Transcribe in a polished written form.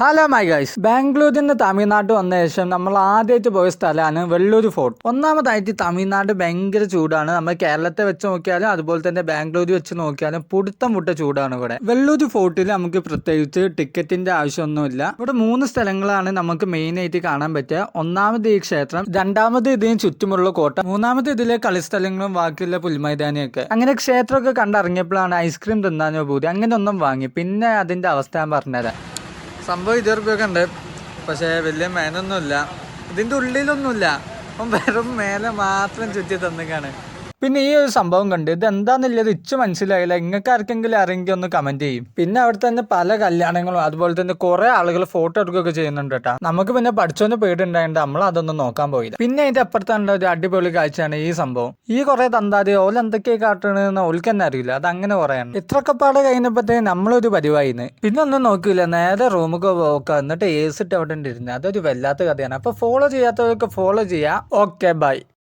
Hello my guys, ബാംഗ്ലൂരിൽ നിന്ന് തമിഴ്നാട് വന്ന ശേഷം നമ്മൾ ആദ്യമായിട്ട് പോയ സ്ഥലമാണ് വെള്ളൂർ ഫോർട്ട്. ഒന്നാമതായിട്ട് തമിഴ്നാട് ഭയങ്കര ചൂടാണ്. നമ്മൾ കേരളത്തെ വെച്ച് നോക്കിയാലും അതുപോലെ തന്നെ ബാംഗ്ലൂർ വെച്ച് നോക്കിയാലും പുടുത്തം മുട്ട ചൂടാണ് ഇവിടെ. വെള്ളൂർ ഫോർട്ടിൽ നമുക്ക് പ്രത്യേകിച്ച് ടിക്കറ്റിന്റെ ആവശ്യമൊന്നുമില്ല. ഇവിടെ 3 സ്ഥലങ്ങളാണ് നമുക്ക് മെയിൻ ആയിട്ട് കാണാൻ പറ്റുക. ഒന്നാമത് ഈ ക്ഷേത്രം, രണ്ടാമത് ഇതിന് ചുറ്റുമുള്ള കോട്ട, മൂന്നാമത് ഇതിലെ കളിസ്ഥലങ്ങളും ബാക്കിയുള്ള പുൽമൈതാനിയൊക്കെ. അങ്ങനെ ക്ഷേത്രമൊക്കെ കണ്ടിറങ്ങിയപ്പോഴാണ് ഐസ്ക്രീം തിന്നാനോ പൂതി അങ്ങനെ ഒന്നും വാങ്ങി. പിന്നെ അതിന്റെ അവസ്ഥ ഞാൻ പറഞ്ഞുതരാം. സംഭവം 20 രൂപയൊക്കെ ഉണ്ട്, പക്ഷേ വലിയ മേനൊന്നുമില്ല. ഇതിൻ്റെ ഉള്ളിലൊന്നുമില്ല, അപ്പം വെറും മേലെ മാത്രം ചുറ്റി തന്നിക്കാണ്. പിന്നെ ഈ ഒരു സംഭവം കണ്ട് ഇത് എന്താന്നുള്ളത് ഇച്ച് മനസ്സിലായില്ല. നിങ്ങൾക്ക് ആർക്കെങ്കിലും അറിയെങ്കിൽ ഒന്ന് കമന്റ് ചെയ്യും. പിന്നെ അവിടെ തന്നെ പല കല്യാണങ്ങളും അതുപോലെ തന്നെ കുറെ ആളുകൾ ഫോട്ടോ എടുക്കുകയൊക്കെ ചെയ്യുന്നുണ്ട് കേട്ടോ. നമുക്ക് പിന്നെ പഠിച്ചോന്ന് പേടിണ്ടായിട്ട് നമ്മൾ അതൊന്നും നോക്കാൻ പോയില്ല. പിന്നെ അതിന്റെ അപ്പുറത്തുണ്ട് ഒരു അടിപൊളി കാഴ്ചയാണ് ഈ സംഭവം. ഈ കുറെ തന്താതി ഓല എന്തൊക്കെയാ കാട്ടണെന്ന് ഓൽക്ക് തന്നെ അറിയില്ല. അതങ്ങനെ കുറയാണ്. ഇത്രയൊക്കെ പാടെ കഴിഞ്ഞപ്പോഴത്തേ നമ്മളൊരു പരിവായിന്ന്. പിന്നെ ഒന്നും നോക്കില്ല, നേരെ റൂമൊക്കെ പോക്കുക, എന്നിട്ട് ഏസിട്ട് അവിടെ ഇരുന്നത്. അതൊരു വല്ലാത്ത കഥയാണ്. അപ്പൊ ഫോളോ ചെയ്യാത്തവർക്ക് ഫോളോ ചെയ്യാം. Okay bye.